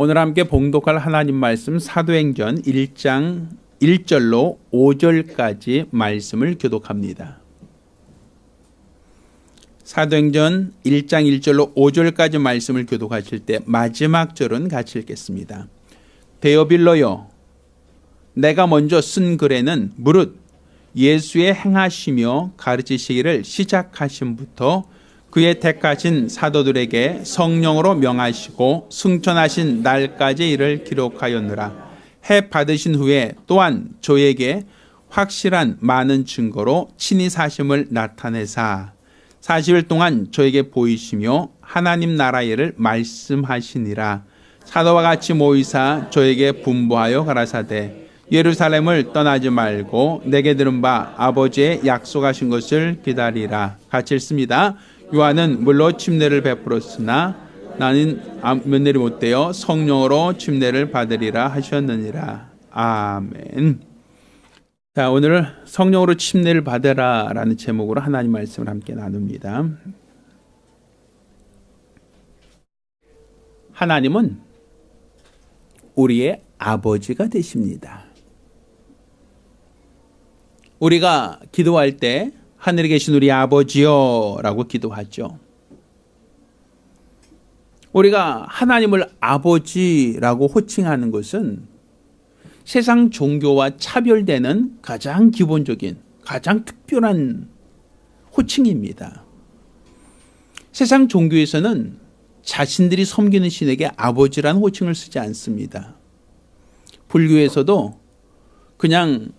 오늘 함께 봉독할 하나님 말씀 사도행전 1장 1절로 5절까지 말씀을 교독합니다. 사도행전 1장 1절로 5절까지 말씀을 교독하실 때 마지막 절은 같이 읽겠습니다. 데오빌로여, 내가 먼저 쓴 글에는 무릇 예수의 행하시며 가르치시기를 시작하심부터 그의 택하신 사도들에게 성령으로 명하시고 승천하신 날까지 이를 기록하였느라. 해 받으신 후에 또한 저에게 확실한 많은 증거로 친히 사심을 나타내사 40일 동안 저에게 보이시며 하나님 나라의 일을 말씀하시니라. 사도와 같이 모이사 저에게 분부하여 가라사대 예루살렘을 떠나지 말고 내게 들은 바 아버지의 약속하신 것을 기다리라. 같이 읽습니다. 요한은 물로 침례를 베풀었으나 나는 면례를 못되어 성령으로 침례를 받으리라 하셨느니라. 아멘. 자, 오늘 성령으로 침례를 받으라 라는 제목으로 하나님 말씀을 함께 나눕니다. 하나님은 우리의 아버지가 되십니다. 우리가 기도할 때 하늘에 계신 우리 아버지요 라고 기도하죠. 우리가 하나님을 아버지라고 호칭하는 것은 세상 종교와 차별되는 가장 기본적인, 가장 특별한 호칭입니다. 세상 종교에서는 자신들이 섬기는 신에게 아버지라는 호칭을 쓰지 않습니다. 불교에서도 그냥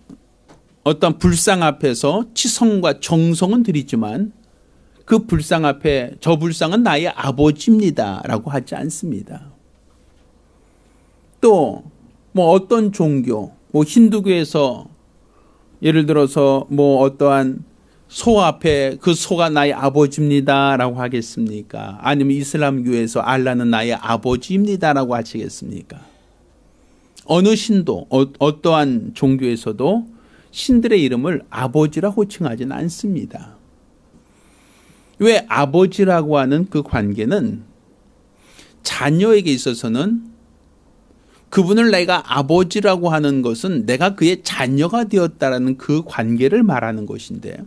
어떤 불상 앞에서 치성과 정성은 드리지만 그 불상 앞에 저 불상은 나의 아버지입니다 라고 하지 않습니다. 또 뭐 어떤 종교, 뭐 힌두교에서 예를 들어서 뭐 어떠한 소 앞에 그 소가 나의 아버지입니다 라고 하겠습니까? 아니면 이슬람교에서 알라는 나의 아버지입니다 라고 하시겠습니까? 어느 신도, 어떠한 종교에서도 신들의 이름을 아버지라 호칭하지는 않습니다. 왜 아버지라고 하는 그 관계는 자녀에게 있어서는 그분을 내가 아버지라고 하는 것은 내가 그의 자녀가 되었다라는 그 관계를 말하는 것인데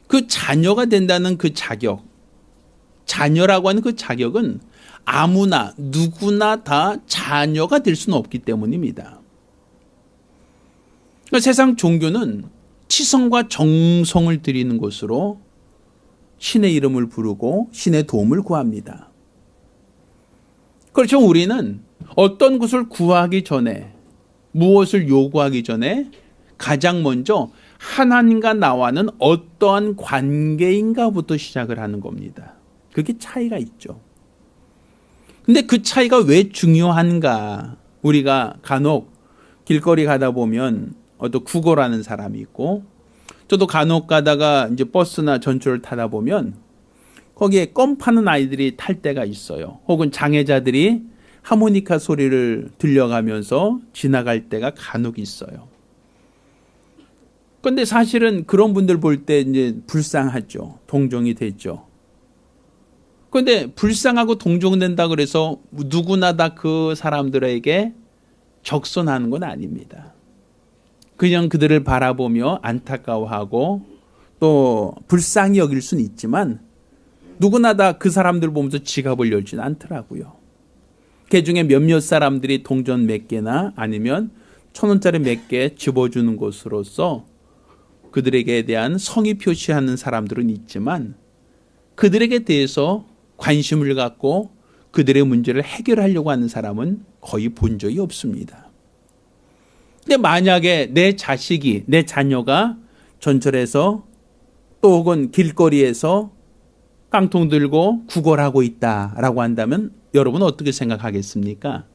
그 자녀가 된다는 그 자격, 자녀라고 하는 그 자격은 아무나 누구나 다 자녀가 될 수는 없기 때문입니다. 그러니까 세상 종교는 치성과 정성을 드리는 것으로 신의 이름을 부르고 신의 도움을 구합니다. 그렇죠. 우리는 어떤 것을 구하기 전에, 무엇을 요구하기 전에 가장 먼저 하나님과 나와는 어떠한 관계인가부터 시작을 하는 겁니다. 그게 차이가 있죠. 근데 그 차이가 왜 중요한가? 우리가 간혹 길거리 가다 보면 어떤 구걸하는 사람이 있고, 저도 간혹 가다가 이제 버스나 전철을 타다 보면 거기에 껌 파는 아이들이 탈 때가 있어요. 혹은 장애자들이 하모니카 소리를 들려가면서 지나갈 때가 간혹 있어요. 그런데 사실은 그런 분들 볼 때 이제 불쌍하죠. 동정이 되죠. 그런데 불쌍하고 동정된다 그래서 누구나 다 그 사람들에게 적선하는 건 아닙니다. 그냥 그들을 바라보며 안타까워하고 또 불쌍히 여길 수는 있지만 누구나 다 그 사람들 보면서 지갑을 열지는 않더라고요. 그 중에 몇몇 사람들이 동전 몇 개나 아니면 1,000원짜리 몇 개 집어주는 것으로서 그들에게 대한 성의 표시하는 사람들은 있지만 그들에게 대해서 관심을 갖고 그들의 문제를 해결하려고 하는 사람은 거의 본 적이 없습니다. 근데 만약에 내 자식이, 내 자녀가 전철에서 또 혹은 길거리에서 깡통 들고 구걸하고 있다라고 한다면 여러분은 어떻게 생각하겠습니까?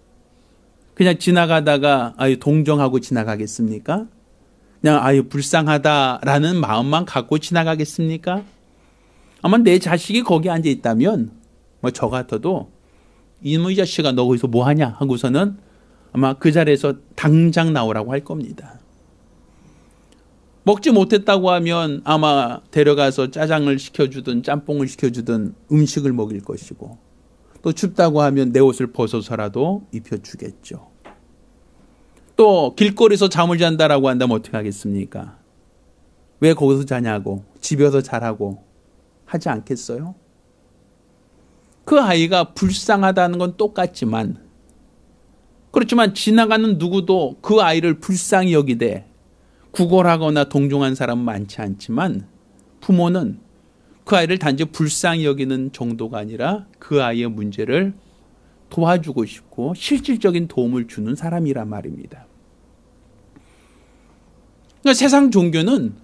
그냥 지나가다가 아유 동정하고 지나가겠습니까? 그냥 아유 불쌍하다라는 마음만 갖고 지나가겠습니까? 아마 내 자식이 거기 앉아 있다면 뭐 저 같아도 이놈의 자식아 너 거기서 뭐 하냐 하고서는 아마 그 자리에서 당장 나오라고 할 겁니다. 먹지 못했다고 하면 아마 데려가서 짜장을 시켜주든 짬뽕을 시켜주든 음식을 먹일 것이고 또 춥다고 하면 내 옷을 벗어서라도 입혀주겠죠. 또 길거리에서 잠을 잔다라고 한다면 어떻게 하겠습니까? 왜 거기서 자냐고, 집에서 자라고 하지 않겠어요? 그 아이가 불쌍하다는 건 똑같지만, 그렇지만 지나가는 누구도 그 아이를 불쌍히 여기되 구걸하거나 동정한 사람은 많지 않지만, 부모는 그 아이를 단지 불쌍히 여기는 정도가 아니라 그 아이의 문제를 도와주고 싶고 실질적인 도움을 주는 사람이란 말입니다. 그러니까 세상 종교는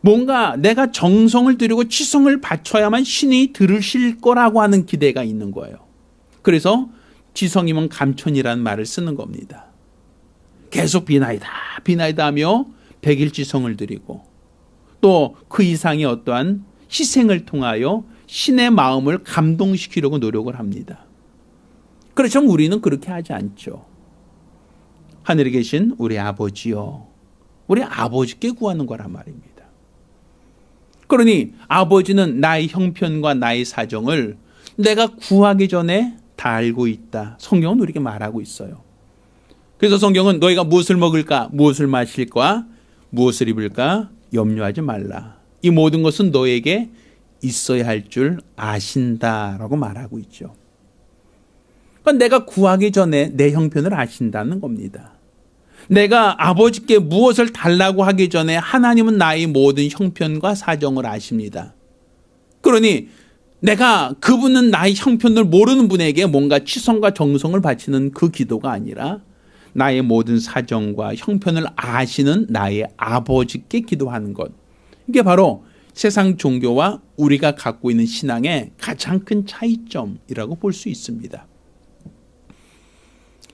뭔가 내가 정성을 들이고 치성을 바쳐야만 신이 들으실 거라고 하는 기대가 있는 거예요. 그래서 지성이면 감천이라는 말을 쓰는 겁니다. 계속 비나이다 비나이다 하며 백일지성을 드리고 또 그 이상의 어떠한 희생을 통하여 신의 마음을 감동시키려고 노력을 합니다. 그렇지만 우리는 그렇게 하지 않죠. 하늘에 계신 우리 아버지요, 우리 아버지께 구하는 거란 말입니다. 그러니 아버지는 나의 형편과 나의 사정을 내가 구하기 전에 다 알고 있다. 성경은 우리에게 말하고 있어요. 그래서 성경은 너희가 무엇을 먹을까, 무엇을 마실까, 무엇을 입을까 염려하지 말라. 이 모든 것은 너에게 있어야 할 줄 아신다라고 말하고 있죠. 그러니까 내가 구하기 전에 내 형편을 아신다는 겁니다. 내가 아버지께 무엇을 달라고 하기 전에 하나님은 나의 모든 형편과 사정을 아십니다. 그러니 내가 그분은 나의 형편을 모르는 분에게 뭔가 치성과 정성을 바치는 그 기도가 아니라 나의 모든 사정과 형편을 아시는 나의 아버지께 기도하는 것. 이게 바로 세상 종교와 우리가 갖고 있는 신앙의 가장 큰 차이점이라고 볼 수 있습니다.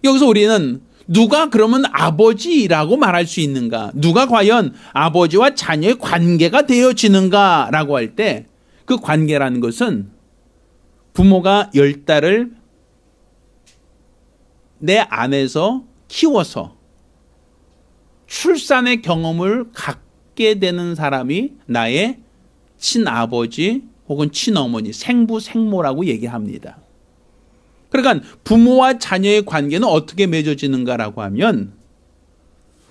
여기서 우리는 누가 그러면 아버지라고 말할 수 있는가? 누가 과연 아버지와 자녀의 관계가 되어지는가라고 할 때 그 관계라는 것은 부모가 10달을 내 안에서 키워서 출산의 경험을 갖게 되는 사람이 나의 친아버지 혹은 친어머니, 생부, 생모라고 얘기합니다. 그러니까 부모와 자녀의 관계는 어떻게 맺어지는가라고 하면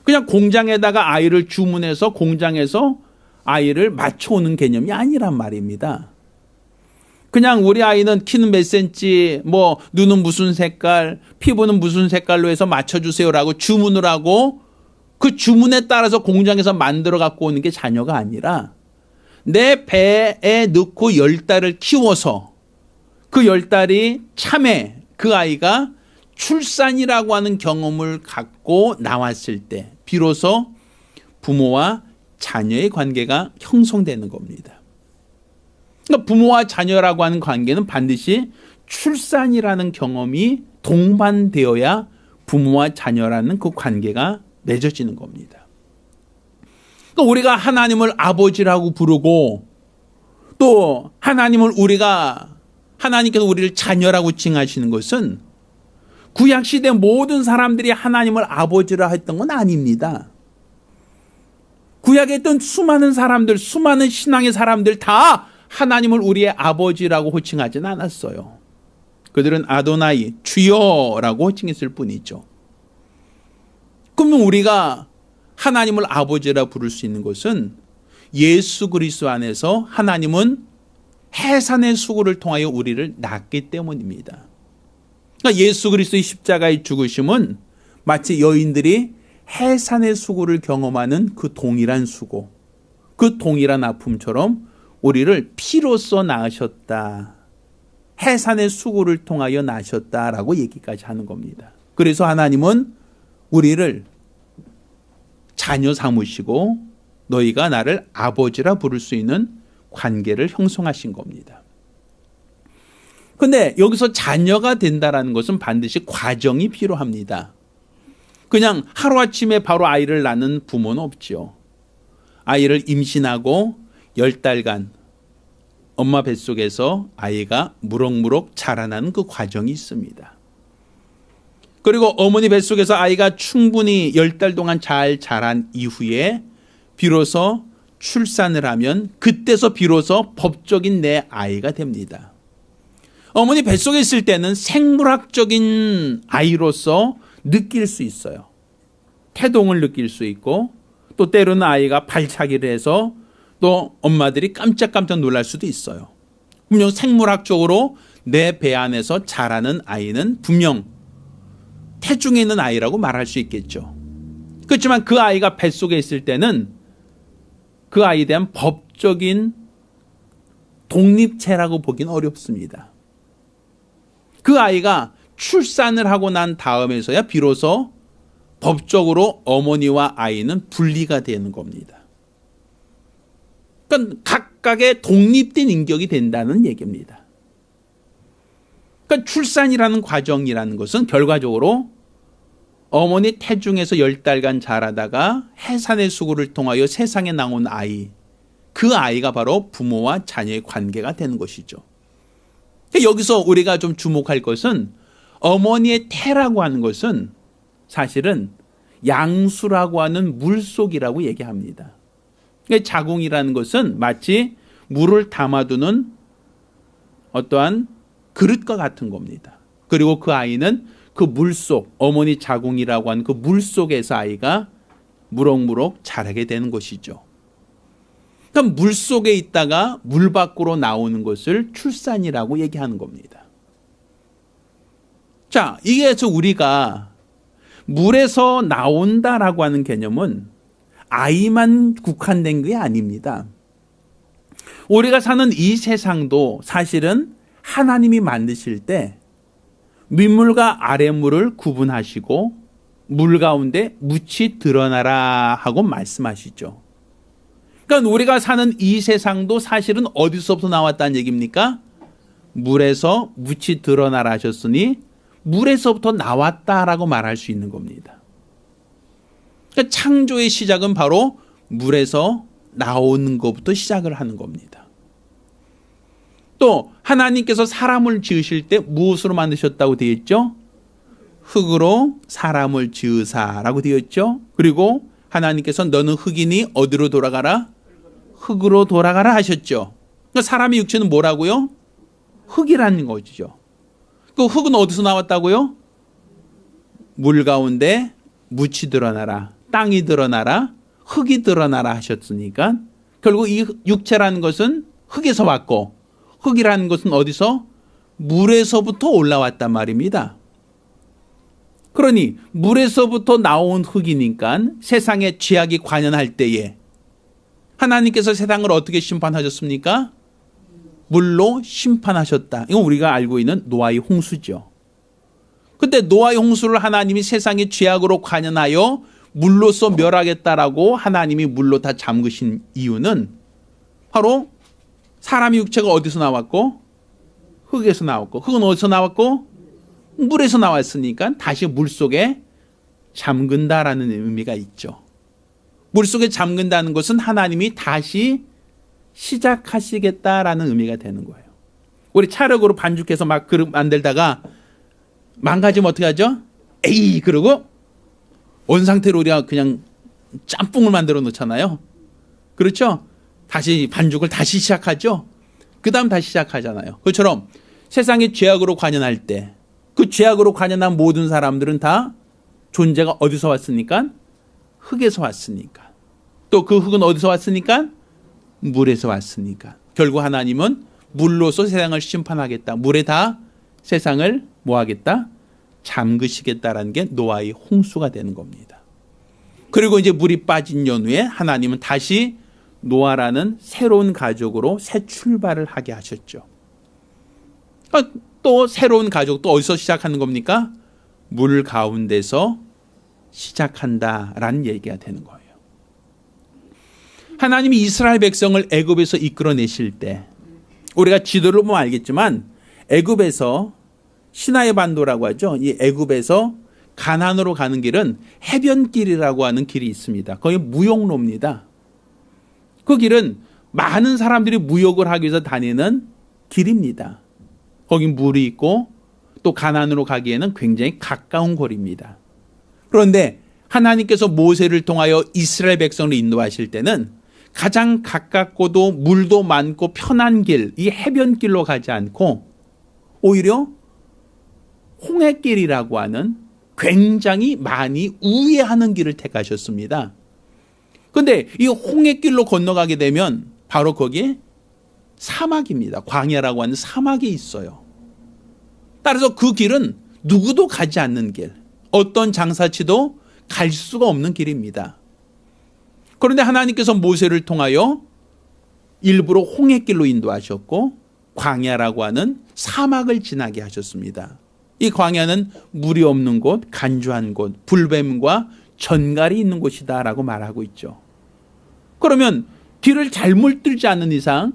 그냥 공장에다가 아이를 주문해서 공장에서 아이를 맞춰오는 개념이 아니란 말입니다. 그냥 우리 아이는 키는 몇 센치, 뭐 눈은 무슨 색깔, 피부는 무슨 색깔로 해서 맞춰주세요라고 주문을 하고 그 주문에 따라서 공장에서 만들어 갖고 오는 게 자녀가 아니라 내 배에 넣고 10달을 키워서 그 10달이 참에 그 아이가 출산이라고 하는 경험을 갖고 나왔을 때 비로소 부모와 자녀의 관계가 형성되는 겁니다. 그러니까 부모와 자녀라고 하는 관계는 반드시 출산이라는 경험이 동반되어야 부모와 자녀라는 그 관계가 맺어지는 겁니다. 그러니까 우리가 하나님을 아버지라고 부르고 또 하나님께서 우리를 자녀라고 칭하시는 것은 구약시대 모든 사람들이 하나님을 아버지라 했던 건 아닙니다. 구약에 있던 수많은 사람들, 수많은 신앙의 사람들 다 하나님을 우리의 아버지라고 호칭하지는 않았어요. 그들은 아도나이, 주여라고 호칭했을 뿐이죠. 그러면 우리가 하나님을 아버지라 부를 수 있는 것은 예수 그리스도 안에서 하나님은 해산의 수고를 통하여 우리를 낳기 때문입니다. 그러니까 예수 그리스도의 십자가의 죽으심은 마치 여인들이 해산의 수고를 경험하는 그 동일한 수고, 그 동일한 아픔처럼 우리를 피로써 낳으셨다. 해산의 수고를 통하여 낳으셨다라고 얘기까지 하는 겁니다. 그래서 하나님은 우리를 자녀 삼으시고 너희가 나를 아버지라 부를 수 있는 관계를 형성하신 겁니다. 그런데 여기서 자녀가 된다는 것은 반드시 과정이 필요합니다. 그냥 하루아침에 바로 아이를 낳는 부모는 없죠. 아이를 임신하고 10달간 엄마 뱃속에서 아이가 무럭무럭 자라나는 그 과정이 있습니다. 그리고 어머니 뱃속에서 아이가 충분히 10달 동안 잘 자란 이후에 비로소 출산을 하면 그때서 비로소 법적인 내 아이가 됩니다. 어머니 뱃속에 있을 때는 생물학적인 아이로서 느낄 수 있어요. 태동을 느낄 수 있고 또 때로는 아이가 발차기를 해서 또 엄마들이 깜짝깜짝 놀랄 수도 있어요. 분명 생물학적으로 내 배 안에서 자라는 아이는 분명 태중에 있는 아이라고 말할 수 있겠죠. 그렇지만 그 아이가 뱃속에 있을 때는 그 아이에 대한 법적인 독립체라고 보기는 어렵습니다. 그 아이가 출산을 하고 난 다음에서야 비로소 법적으로 어머니와 아이는 분리가 되는 겁니다. 그러니까 각각의 독립된 인격이 된다는 얘기입니다. 그러니까 출산이라는 과정이라는 것은 결과적으로 어머니 태중에서 10달간 자라다가 해산의 수고를 통하여 세상에 나온 아이, 그 아이가 바로 부모와 자녀의 관계가 되는 것이죠. 여기서 우리가 좀 주목할 것은 어머니의 태라고 하는 것은 사실은 양수라고 하는 물속이라고 얘기합니다. 자궁이라는 것은 마치 물을 담아두는 어떠한 그릇과 같은 겁니다. 그리고 그 아이는 그 물속, 어머니 자궁이라고 하는 그 물속에서 아이가 무럭무럭 자라게 되는 것이죠. 그러니까 물속에 있다가 물 밖으로 나오는 것을 출산이라고 얘기하는 겁니다. 자, 이게서 우리가 물에서 나온다라고 하는 개념은 아이만 국한된 게 아닙니다. 우리가 사는 이 세상도 사실은 하나님이 만드실 때 윗물과 아랫물을 구분하시고 물 가운데 묻이 드러나라 하고 말씀하시죠. 그러니까 우리가 사는 이 세상도 사실은 어디서부터 나왔다는 얘기입니까? 물에서 묻이 드러나라 하셨으니 물에서부터 나왔다라고 말할 수 있는 겁니다. 그러니까 창조의 시작은 바로 물에서 나오는 것부터 시작을 하는 겁니다. 또 하나님께서 사람을 지으실 때 무엇으로 만드셨다고 되어 있죠? 흙으로 사람을 지으사라고 되어 있죠. 그리고 하나님께서 너는 흙이니 어디로 돌아가라? 흙으로 돌아가라 하셨죠. 그러니까 사람의 육체는 뭐라고요? 흙이라는 거죠. 그 흙은 어디서 나왔다고요? 물 가운데 묻이 드러나라, 땅이 드러나라, 흙이 드러나라 하셨으니까 결국 이 육체라는 것은 흙에서 왔고 흙이라는 것은 어디서? 물에서부터 올라왔단 말입니다. 그러니 물에서부터 나온 흙이니까 세상에 죄악이 관연할 때에 하나님께서 세상을 어떻게 심판하셨습니까? 물로 심판하셨다. 이건 우리가 알고 있는 노아의 홍수죠. 그때 노아의 홍수를 하나님이 세상의 죄악으로 관연하여 물로써 멸하겠다라고 하나님이 물로 다 잠그신 이유는 바로 사람의 육체가 어디서 나왔고 흙에서 나왔고 흙은 어디서 나왔고 물에서 나왔으니까 다시 물속에 잠근다라는 의미가 있죠. 물속에 잠근다는 것은 하나님이 다시 시작하시겠다라는 의미가 되는 거예요. 우리 차력으로 반죽해서 막 그릇 만들다가 망가지면 어떻게 하죠? 에이 그러고 원상태로 우리가 그냥 짬뽕을 만들어 놓잖아요. 그렇죠? 다시 반죽을 다시 시작하죠. 그 다음 다시 시작하잖아요. 그처럼 세상이 죄악으로 관연할 때 그 죄악으로 관연한 모든 사람들은 다 존재가 어디서 왔습니까? 흙에서 왔으니까. 또 그 흙은 어디서 왔으니까? 물에서 왔으니까. 결국 하나님은 물로서 세상을 심판하겠다. 물에 다 세상을 뭐 하겠다? 잠그시겠다라는 게 노아의 홍수가 되는 겁니다. 그리고 이제 물이 빠진 연후에 하나님은 다시 노아라는 새로운 가족으로 새 출발을 하게 하셨죠. 또 새로운 가족 또 어디서 시작하는 겁니까? 물 가운데서 시작한다라는 얘기가 되는 거예요. 하나님이 이스라엘 백성을 애굽에서 이끌어내실 때 우리가 지도를 보면 알겠지만 애굽에서 시나이 반도라고 하죠. 이 애굽에서 가나안으로 가는 길은 해변길이라고 하는 길이 있습니다. 거기 무역로입니다. 그 길은 많은 사람들이 무역을 하기 위해서 다니는 길입니다. 거기 물이 있고 또 가나안으로 가기에는 굉장히 가까운 거리입니다. 그런데 하나님께서 모세를 통하여 이스라엘 백성을 인도하실 때는 가장 가깝고도 물도 많고 편한 길, 이 해변길로 가지 않고 오히려 홍해길이라고 하는 굉장히 많이 우회하는 길을 택하셨습니다. 그런데 이 홍해길로 건너가게 되면 바로 거기에 사막입니다. 광야라고 하는 사막이 있어요. 따라서 그 길은 누구도 가지 않는 길, 어떤 장사치도 갈 수가 없는 길입니다. 그런데 하나님께서 모세를 통하여 일부러 홍해길로 인도하셨고 광야라고 하는 사막을 지나게 하셨습니다. 이 광야는 물이 없는 곳, 간주한 곳, 불뱀과 전갈이 있는 곳이다 라고 말하고 있죠. 그러면 길을 잘못 들지 않는 이상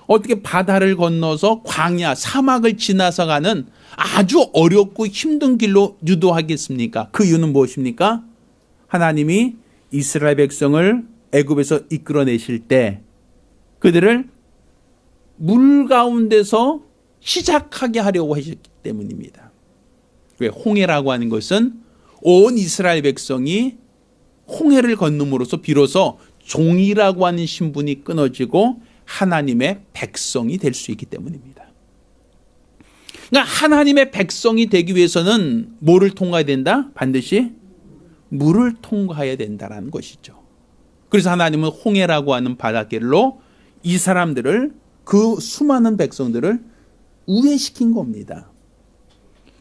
어떻게 바다를 건너서 광야, 사막을 지나서 가는 아주 어렵고 힘든 길로 유도하겠습니까? 그 이유는 무엇입니까? 하나님이 이스라엘 백성을 애굽에서 이끌어내실 때 그들을 물 가운데서 시작하게 하려고 하셨기 때문입니다. 왜? 홍해라고 하는 것은 온 이스라엘 백성이 홍해를 건너므로써 비로소 종이라고 하는 신분이 끊어지고 하나님의 백성이 될 수 있기 때문입니다. 그러니까 하나님의 백성이 되기 위해서는 뭐를 통과해야 된다? 반드시 물을 통과해야 된다는 것이죠. 그래서 하나님은 홍해라고 하는 바닷길로 이 사람들을, 그 수많은 백성들을 우회시킨 겁니다.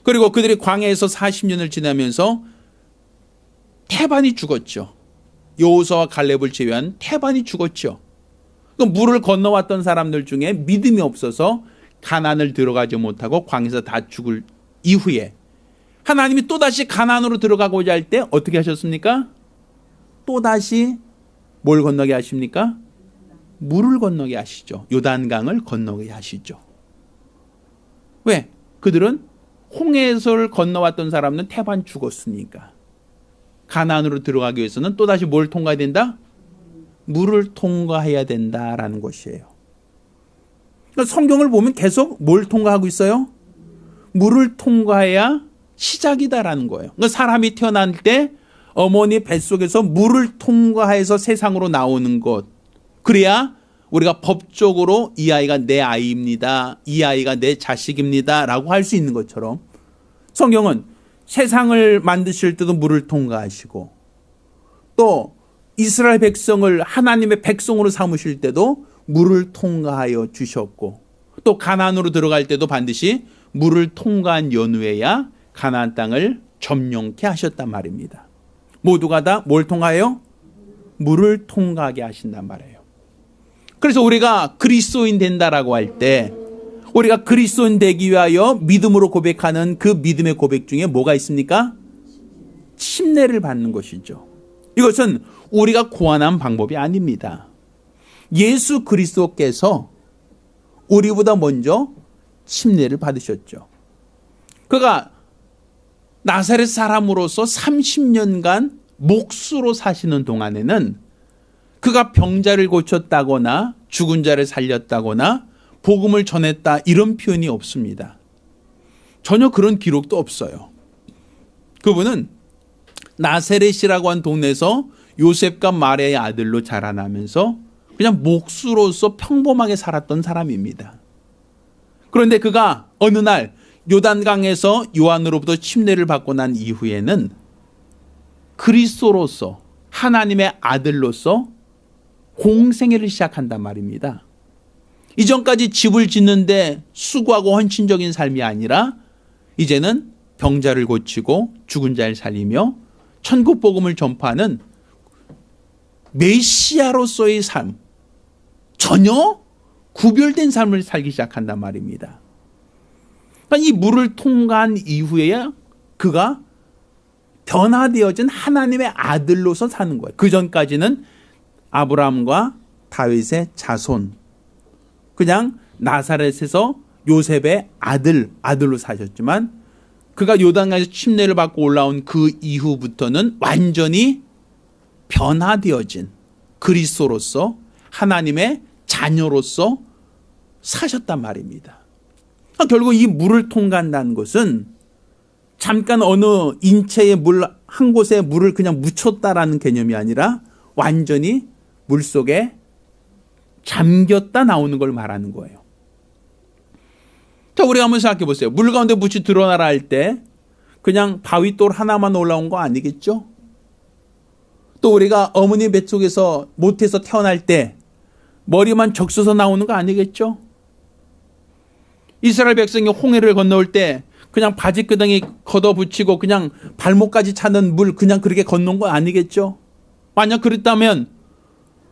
그리고 그들이 광야에서 40년을 지나면서 태반이 죽었죠. 여호수아와 갈렙을 제외한 태반이 죽었죠. 물을 건너왔던 사람들 중에 믿음이 없어서 가나안을 들어가지 못하고 광야에서 다 죽을 이후에 하나님이 또다시 가나안으로 들어가고자 할 때 어떻게 하셨습니까? 또다시 뭘 건너게 하십니까? 물을 건너게 하시죠. 요단강을 건너게 하시죠. 왜? 그들은 홍해를 건너왔던 사람은 태반 죽었으니까. 가나안으로 들어가기 위해서는 또다시 뭘 통과해야 된다? 물을 통과해야 된다라는 것이에요. 그러니까 성경을 보면 계속 뭘 통과하고 있어요? 물을 통과해야 시작이다라는 거예요. 그러니까 사람이 태어날 때 어머니 뱃속에서 물을 통과해서 세상으로 나오는 것. 그래야 우리가 법적으로 이 아이가 내 아이입니다. 이 아이가 내 자식입니다. 라고 할 수 있는 것처럼 성경은 세상을 만드실 때도 물을 통과하시고 또 이스라엘 백성을 하나님의 백성으로 삼으실 때도 물을 통과하여 주셨고 또 가나안으로 들어갈 때도 반드시 물을 통과한 연후에야 가나안 땅을 점령케 하셨단 말입니다. 모두가 다 뭘 통과해요? 물을 통과하게 하신단 말이에요. 그래서 우리가 그리스도인 된다라고 할 때 우리가 그리스도인 되기 위하여 믿음으로 고백하는 그 믿음의 고백 중에 뭐가 있습니까? 침례를 받는 것이죠. 이것은 우리가 고안한 방법이 아닙니다. 예수 그리스도께서 우리보다 먼저 침례를 받으셨죠. 그가 나사렛 사람으로서 30년간 목수로 사시는 동안에는 그가 병자를 고쳤다거나 죽은 자를 살렸다거나 복음을 전했다 이런 표현이 없습니다. 전혀 그런 기록도 없어요. 그분은 나사렛이라고 한 동네에서 요셉과 마리아의 아들로 자라나면서 그냥 목수로서 평범하게 살았던 사람입니다. 그런데 그가 어느 날 요단강에서 요한으로부터 침례를 받고 난 이후에는 그리스도로서 하나님의 아들로서 공생애를 시작한단 말입니다. 이전까지 집을 짓는데 수고하고 헌신적인 삶이 아니라 이제는 병자를 고치고 죽은 자를 살리며 천국 복음을 전파하는 메시아로서의 삶, 전혀 구별된 삶을 살기 시작한단 말입니다. 그러니까 이 물을 통과한 이후에야 그가 변화되어진 하나님의 아들로서 사는 거예요. 그 전까지는 아브라함과 다윗의 자손, 그냥 나사렛에서 요셉의 아들로 사셨지만 그가 요단강에서 침례를 받고 올라온 그 이후부터는 완전히 변화되어진 그리스도로서 하나님의 자녀로서 사셨단 말입니다. 결국 이 물을 통과한다는 것은 잠깐 어느 인체의 한 곳에 물을 그냥 묻혔다라는 개념이 아니라 완전히 물속에 잠겼다 나오는 걸 말하는 거예요. 자, 우리가 한번 생각해 보세요. 물 가운데 묻히 드러나라 할 때 그냥 바위돌 하나만 올라온 거 아니겠죠? 또 우리가 어머니 뱃속에서 모태에서 태어날 때 머리만 적셔서 나오는 거 아니겠죠? 이스라엘 백성이 홍해를 건너올 때 그냥 바지끄덩이 걷어붙이고 그냥 발목까지 차는 물 그냥 그렇게 건너온 거 아니겠죠? 만약 그랬다면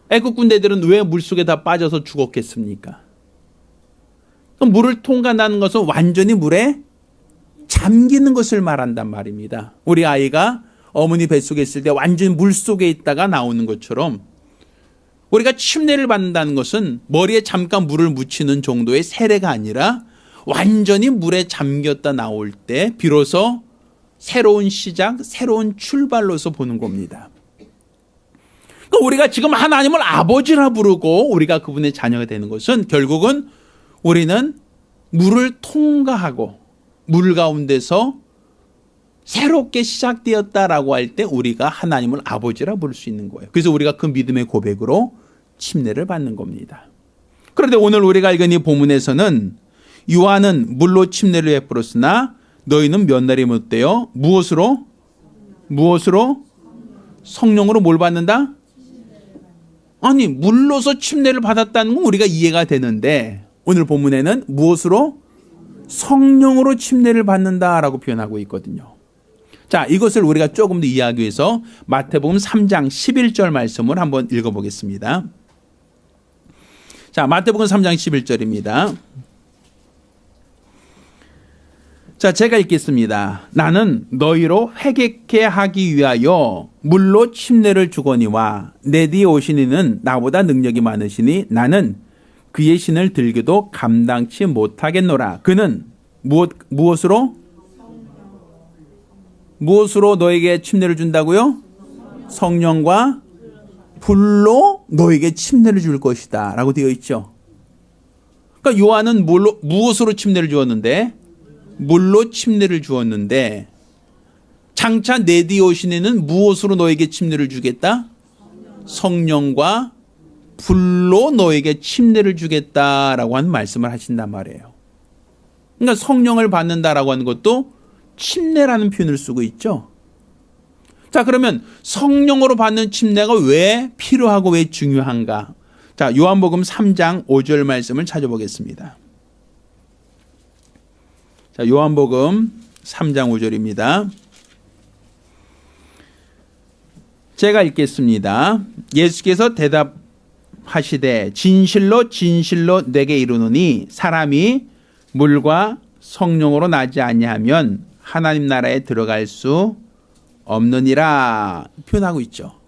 애국 군대들은 왜 물속에 다 빠져서 죽었겠습니까? 물을 통과하는 것은 완전히 물에 잠기는 것을 말한단 말입니다. 우리 아이가 어머니 뱃속에 있을 때 완전히 물속에 있다가 나오는 것처럼 우리가 침례를 받는다는 것은 머리에 잠깐 물을 묻히는 정도의 세례가 아니라 완전히 물에 잠겼다 나올 때 비로소 새로운 시작, 새로운 출발로서 보는 겁니다. 그러니까 우리가 지금 하나님을 아버지라 부르고 우리가 그분의 자녀가 되는 것은 결국은 우리는 물을 통과하고 물 가운데서 새롭게 시작되었다라고 할 때 우리가 하나님을 아버지라 부를 수 있는 거예요. 그래서 우리가 그 믿음의 고백으로 침례를 받는 겁니다. 그런데 오늘 우리가 읽은 이 본문에서는 요한은 물로 침례를 베풀었으나 너희는 몇 날이 못되어 무엇으로? 성령으로 뭘 받는다? 아니, 물로서 침례를 받았다는 건 우리가 이해가 되는데 오늘 본문에는 무엇으로? 성령으로 침례를 받는다라고 표현하고 있거든요. 자, 이것을 우리가 조금 더 이해하기 위해서 마태복음 3장 11절 말씀을 한번 읽어보겠습니다. 자, 마태복음 3장 11절입니다. 자, 제가 읽겠습니다. 나는 너희로 회개케 하기 위하여 물로 침례를 주거니와 내 뒤에 오신 이는 나보다 능력이 많으시니 나는 그의 신을 들기도 감당치 못하겠노라. 그는 무엇으로 너에게 침례를 준다고요? 성령과 불로 너에게 침례를 줄 것이다 라고 되어 있죠. 그러니까 요한은 무엇으로 침례를 주었는데? 물로 침례를 주었는데 장차 내 뒤에 오신 이는 무엇으로 너에게 침례를 주겠다? 성령과 불로 너에게 침례를 주겠다라고 하는 말씀을 하신단 말이에요. 그러니까 성령을 받는다라고 하는 것도 침례라는 표현을 쓰고 있죠. 자, 그러면 성령으로 받는 침례가 왜 필요하고 왜 중요한가? 자, 요한복음 3장 5절 말씀을 찾아보겠습니다. 자, 요한복음 3장 5절입니다. 제가 읽겠습니다. 예수께서 대답하시되 진실로 진실로 내게 이르노니 사람이 물과 성령으로 나지 아니하면 하나님 나라에 들어갈 수 없느니라 표현하고 있죠.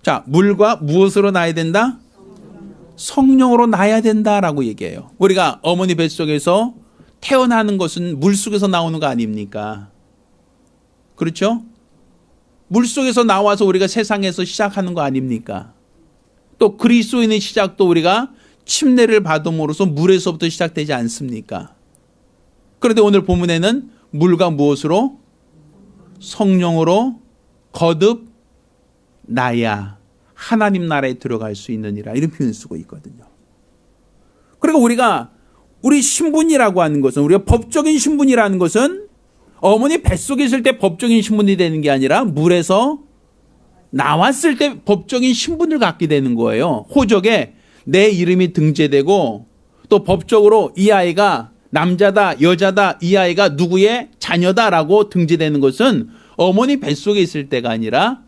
자, 물과 무엇으로 나야 된다? 성령으로 나야 된다라고 얘기해요. 우리가 어머니 뱃속에서 태어나는 것은 물속에서 나오는 거 아닙니까? 그렇죠? 물속에서 나와서 우리가 세상에서 시작하는 거 아닙니까? 또 그리스도인의 시작도 우리가 침례를 받음으로써 물에서부터 시작되지 않습니까? 그런데 오늘 본문에는 물과 무엇으로? 성령으로 거듭 나야 하나님 나라에 들어갈 수 있느니라 이런 표현을 쓰고 있거든요. 그리고 우리 신분이라고 하는 것은 우리가 법적인 신분이라는 것은 어머니 뱃속에 있을 때 법적인 신분이 되는 게 아니라 물에서 나왔을 때 법적인 신분을 갖게 되는 거예요. 호적에 내 이름이 등재되고 또 법적으로 이 아이가 남자다 여자다 이 아이가 누구의 자녀다라고 등재되는 것은 어머니 뱃속에 있을 때가 아니라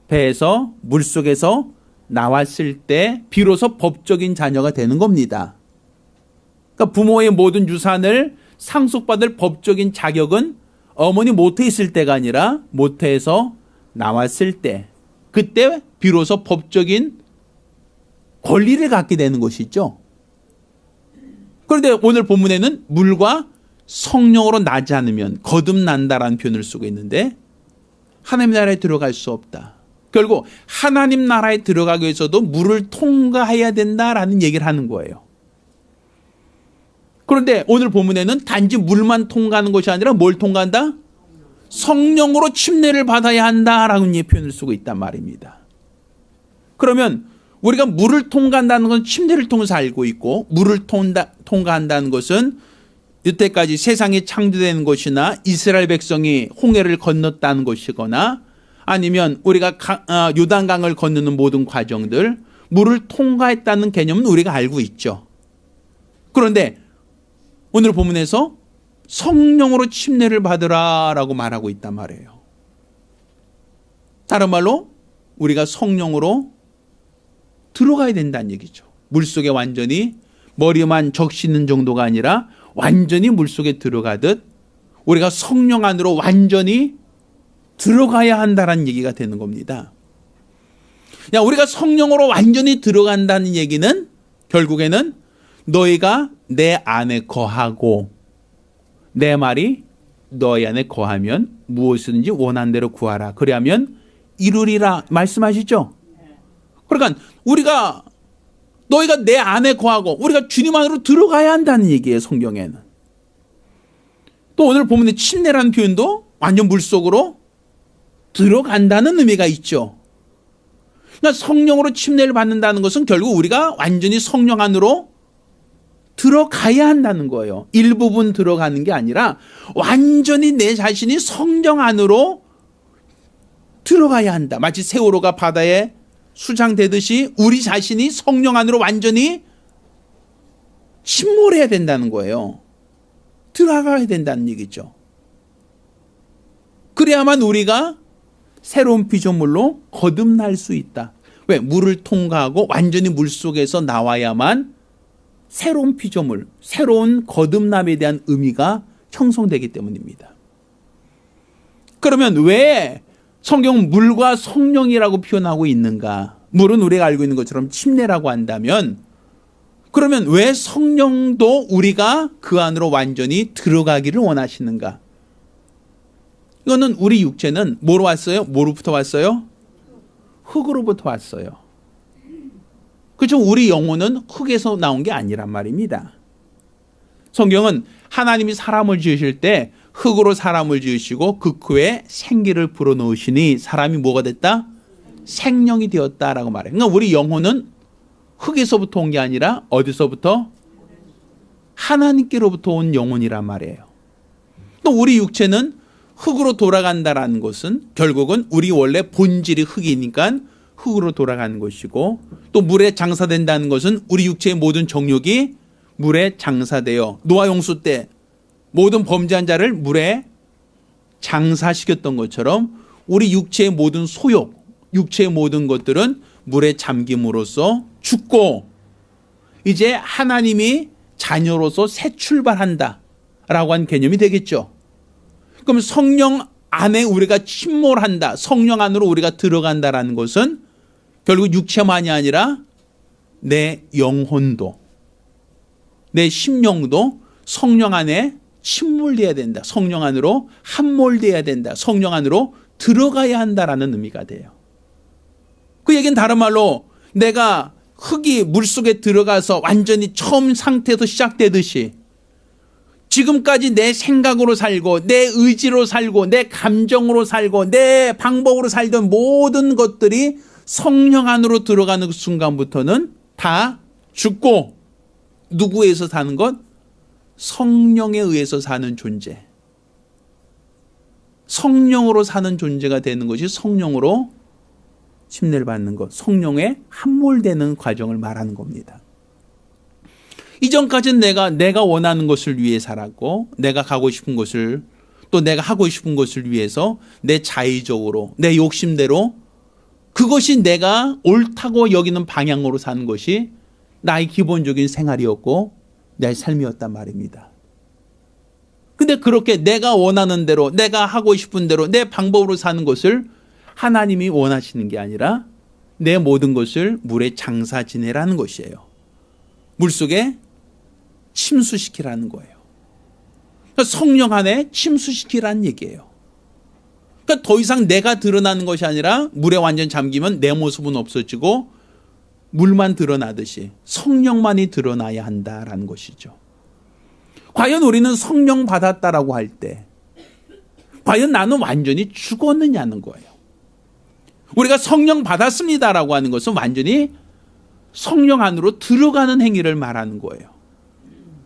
배에서 물속에서 나왔을 때 비로소 법적인 자녀가 되는 겁니다. 그러니까 부모의 모든 유산을 상속받을 법적인 자격은 어머니 모태에 있을 때가 아니라 모태에서 나왔을 때 그때 비로소 법적인 권리를 갖게 되는 것이죠. 그런데 오늘 본문에는 물과 성령으로 나지 않으면 거듭난다라는 표현을 쓰고 있는데 하나님 나라에 들어갈 수 없다. 결국 하나님 나라에 들어가기 위해서도 물을 통과해야 된다라는 얘기를 하는 거예요. 그런데 오늘 본문에는 단지 물만 통과하는 것이 아니라 뭘 통과한다? 성령으로 침례를 받아야 한다라는 표현을 쓰고 있단 말입니다. 그러면 우리가 물을 통과한다는 건 침례를 통해서 알고 있고 물을 통과한다는 것은 여태까지 세상이 창조된 것이나 이스라엘 백성이 홍해를 건넜다는 것이거나 아니면 우리가 요단강을 건너는 모든 과정들, 물을 통과했다는 개념은 우리가 알고 있죠. 그런데 오늘 본문에서 성령으로 침례를 받으라라고 말하고 있단 말이에요. 다른 말로 우리가 성령으로 들어가야 된다는 얘기죠. 물속에 완전히 머리만 적시는 정도가 아니라 완전히 물속에 들어가듯 우리가 성령 안으로 완전히 들어가야 한다는 얘기가 되는 겁니다. 우리가 성령으로 완전히 들어간다는 얘기는 결국에는 너희가 내 안에 거하고 내 말이 너희 안에 거하면 무엇이든지 원한 대로 구하라. 그리하면 이루리라 말씀하시죠. 그러니까 너희가 내 안에 거하고 우리가 주님 안으로 들어가야 한다는 얘기예요. 성경에는. 또 오늘 보면 침례라는 표현도 완전 물속으로 들어간다는 의미가 있죠. 그러니까 성령으로 침례를 받는다는 것은 결국 우리가 완전히 성령 안으로 들어가야 한다는 거예요. 일부분 들어가는 게 아니라 완전히 내 자신이 성령 안으로 들어가야 한다. 마치 세월호가 바다에 수장되듯이 우리 자신이 성령 안으로 완전히 침몰해야 된다는 거예요. 들어가야 된다는 얘기죠. 그래야만 우리가 새로운 피조물로 거듭날 수 있다. 왜? 물을 통과하고 완전히 물속에서 나와야만 새로운 피조물, 새로운 거듭남에 대한 의미가 형성되기 때문입니다. 그러면 왜 성경은 물과 성령이라고 표현하고 있는가? 물은 우리가 알고 있는 것처럼 침례라고 한다면 그러면 왜 성령도 우리가 그 안으로 완전히 들어가기를 원하시는가? 이거는 우리 육체는 뭐로 왔어요? 뭐로부터 왔어요? 흙으로부터 왔어요. 그렇죠? 우리 영혼은 흙에서 나온 게 아니란 말입니다. 성경은 하나님이 사람을 지으실 때 흙으로 사람을 지으시고 그 후에 생기를 불어넣으시니 사람이 뭐가 됐다? 생명이 되었다라고 말해요. 그러니까 우리 영혼은 흙에서부터 온 게 아니라 어디서부터? 하나님께로부터 온 영혼이란 말이에요. 또 우리 육체는 흙으로 돌아간다라는 것은 결국은 우리 원래 본질이 흙이니까 흙으로 돌아가는 것이고 또 물에 장사된다는 것은 우리 육체의 모든 정욕이 물에 장사되어 노아 홍수 때 모든 범죄한 자를 물에 장사시켰던 것처럼 우리 육체의 모든 소욕, 육체의 모든 것들은 물에 잠김으로써 죽고 이제 하나님이 자녀로서 새 출발한다 라고 한 개념이 되겠죠. 그럼 성령 안에 우리가 침몰한다, 성령 안으로 우리가 들어간다라는 것은 결국 육체만이 아니라 내 영혼도 내 심령도 성령 안에 침몰돼야 된다. 성령 안으로 함몰돼야 된다. 성령 안으로 들어가야 한다라는 의미가 돼요. 그 얘기는 다른 말로 내가 흙이 물속에 들어가서 완전히 처음 상태에서 시작되듯이 지금까지 내 생각으로 살고 내 의지로 살고 내 감정으로 살고 내 방법으로 살던 모든 것들이 성령 안으로 들어가는 순간부터는 다 죽고 누구에 의해서 사는 것? 성령에 의해서 사는 존재. 성령으로 사는 존재가 되는 것이 성령으로 침례를 받는 것, 성령에 함몰되는 과정을 말하는 겁니다. 이전까지는 내가 원하는 것을 위해 살았고 내가 가고 싶은 것을 또 내가 하고 싶은 것을 위해서 내 자의적으로 내 욕심대로 그것이 내가 옳다고 여기는 방향으로 사는 것이 나의 기본적인 생활이었고 내 삶이었단 말입니다. 근데 그렇게 내가 원하는 대로 내가 하고 싶은 대로 내 방법으로 사는 것을 하나님이 원하시는 게 아니라 내 모든 것을 물에 장사 지내라는 것이에요. 물속에 침수시키라는 거예요. 그러니까 성령 안에 침수시키라는 얘기예요. 그러니까 더 이상 내가 드러나는 것이 아니라 물에 완전 잠기면 내 모습은 없어지고 물만 드러나듯이 성령만이 드러나야 한다라는 것이죠. 과연 우리는 성령 받았다라고 할 때 과연 나는 완전히 죽었느냐는 거예요. 우리가 성령 받았습니다라고 하는 것은 완전히 성령 안으로 들어가는 행위를 말하는 거예요.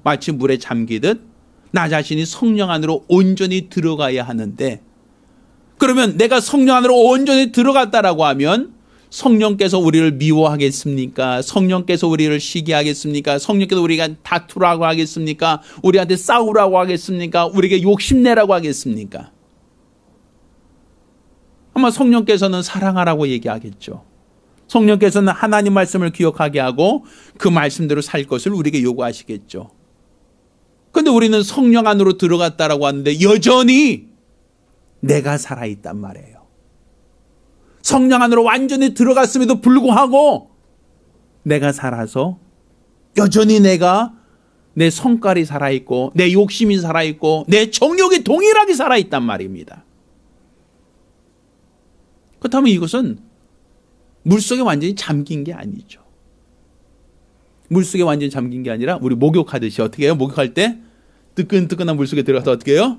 마치 물에 잠기듯 나 자신이 성령 안으로 온전히 들어가야 하는데, 그러면 내가 성령 안으로 온전히 들어갔다라고 하면 성령께서 우리를 미워하겠습니까? 성령께서 우리를 시기하겠습니까? 성령께서 우리가 다투라고 하겠습니까? 우리한테 싸우라고 하겠습니까? 우리에게 욕심내라고 하겠습니까? 아마 성령께서는 사랑하라고 얘기하겠죠. 성령께서는 하나님 말씀을 기억하게 하고 그 말씀대로 살 것을 우리에게 요구하시겠죠. 그런데 우리는 성령 안으로 들어갔다라고 하는데 여전히 내가 살아있단 말이에요. 성령 안으로 완전히 들어갔음에도 불구하고 내가 살아서 여전히 내 성깔이 살아있고 내 욕심이 살아있고 내 정욕이 동일하게 살아있단 말입니다. 그렇다면 이것은 물속에 완전히 잠긴 게 아니죠. 물속에 완전히 잠긴 게 아니라 우리 목욕하듯이 어떻게 해요? 목욕할 때 뜨끈뜨끈한 물속에 들어가서 어떻게 해요?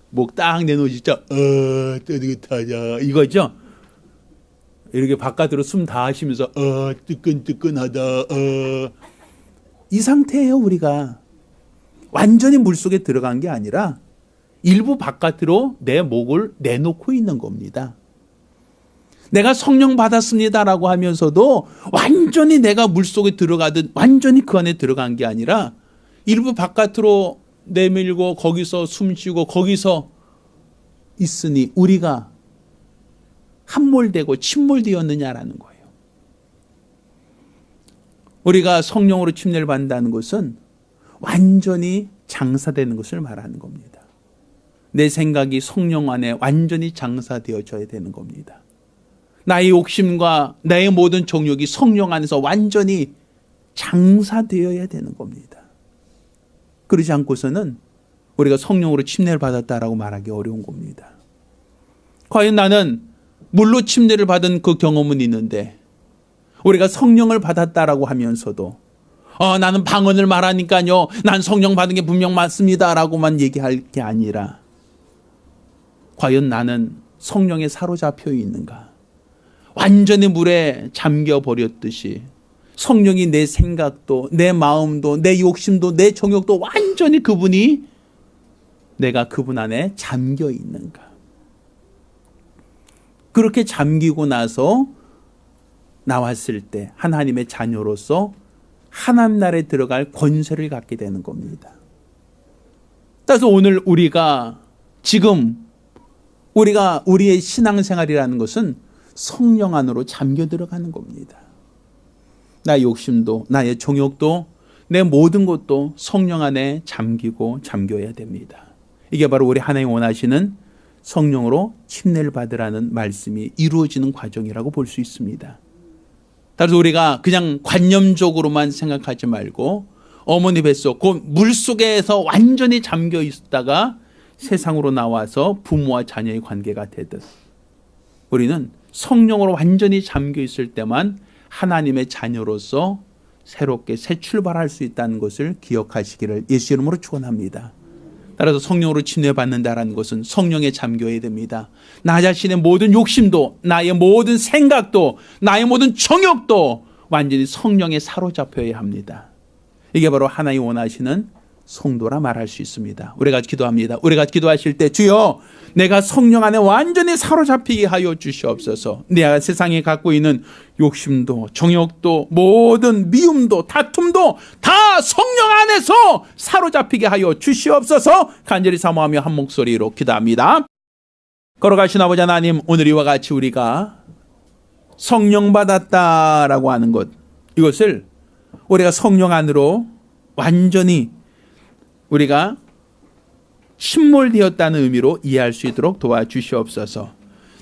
목 딱 내놓으시죠. 뜨뜻하자 이거죠. 이렇게 바깥으로 숨 다 하시면서 뜨끈뜨끈하다. 이 상태예요. 우리가 완전히 물속에 들어간 게 아니라 일부 바깥으로 내 목을 내놓고 있는 겁니다. 내가 성령 받았습니다라고 하면서도 완전히 내가 물속에 들어가듯 완전히 그 안에 들어간 게 아니라 일부 바깥으로 내밀고 거기서 숨쉬고 거기서 있으니 우리가 함몰되고 침몰되었느냐라는 거예요. 우리가 성령으로 침례를 받는다는 것은 완전히 장사되는 것을 말하는 겁니다. 내 생각이 성령 안에 완전히 장사되어져야 되는 겁니다. 나의 욕심과 나의 모든 정욕이 성령 안에서 완전히 장사되어야 되는 겁니다. 그러지 않고서는 우리가 성령으로 침례를 받았다라고 말하기 어려운 겁니다. 과연 나는 물로 침례를 받은 그 경험은 있는데 우리가 성령을 받았다라고 하면서도 나는 방언을 말하니까요. 난 성령 받은 게 분명 맞습니다라고만 얘기할 게 아니라 과연 나는 성령에 사로잡혀 있는가? 완전히 물에 잠겨 버렸듯이 성령이 내 생각도 내 마음도 내 욕심도 내 정욕도 완전히 내가 그분 안에 잠겨 있는가? 그렇게 잠기고 나서 나왔을 때 하나님의 자녀로서 하나님 나라에 들어갈 권세를 갖게 되는 겁니다. 따라서 오늘 우리의 신앙생활이라는 것은 성령 안으로 잠겨 들어가는 겁니다. 나의 욕심도 나의 정욕도 내 모든 것도 성령 안에 잠겨야 됩니다. 이게 바로 우리 하나님 원하시는 성령으로 침례를 받으라는 말씀이 이루어지는 과정이라고 볼 수 있습니다. 따라서 우리가 그냥 관념적으로만 생각하지 말고 어머니 뱃속 그 물속에서 완전히 잠겨 있다가 세상으로 나와서 부모와 자녀의 관계가 되듯 우리는 성령으로 완전히 잠겨 있을 때만 하나님의 자녀로서 새롭게 새 출발할 수 있다는 것을 기억하시기를 예수 이름으로 축원합니다. 따라서 성령으로 침례받는다라는 것은 성령에 잠겨야 됩니다. 나 자신의 모든 욕심도 나의 모든 생각도 나의 모든 정욕도 완전히 성령에 사로잡혀야 합니다. 이게 바로 하나님 원하시는 성도라 말할 수 있습니다. 우리가 기도합니다. 우리가 기도하실 때 주여 내가 성령 안에 완전히 사로잡히게 하여 주시옵소서. 내가 세상에 갖고 있는 욕심도 정욕도 모든 미움도 다툼도 다 성령 안에서 사로잡히게 하여 주시옵소서. 간절히 사모하며 한 목소리로 기도합니다. 걸어가신 아버지 하나님, 오늘 이와 같이 우리가 성령 받았다라고 하는 것, 이것을 우리가 성령 안으로 완전히 우리가 침몰되었다는 의미로 이해할 수 있도록 도와주시옵소서.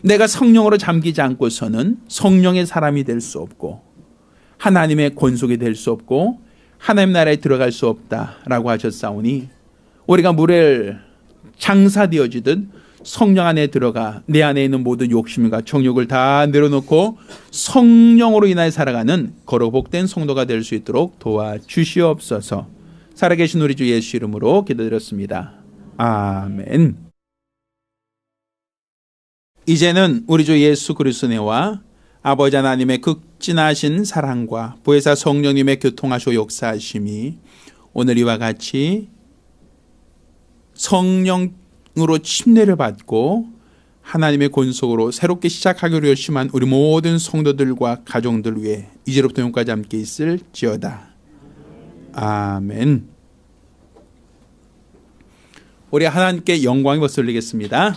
내가 성령으로 잠기지 않고서는 성령의 사람이 될 수 없고 하나님의 권속이 될 수 없고 하나님 나라에 들어갈 수 없다라고 하셨사오니 우리가 물에 장사되어지듯 성령 안에 들어가 내 안에 있는 모든 욕심과 정욕을 다 내려놓고 성령으로 인하여 살아가는 거룩 복된 성도가 될 수 있도록 도와주시옵소서. 살아계신 우리 주 예수 이름으로 기도드렸습니다. 아멘. 이제는 우리 주 예수 그리스도의 은혜와 아버지 하나님의 극진하신 사랑과 보혜사 성령님의 교통하시고 역사하심이 오늘 이와 같이 성령으로 침례를 받고 하나님의 권속으로 새롭게 시작하기로 결심한 우리 모든 성도들과 가정들 위해 이제로부터 영까지 함께 있을지어다. 아멘. 우리 하나님께 영광이 벗어올리겠습니다.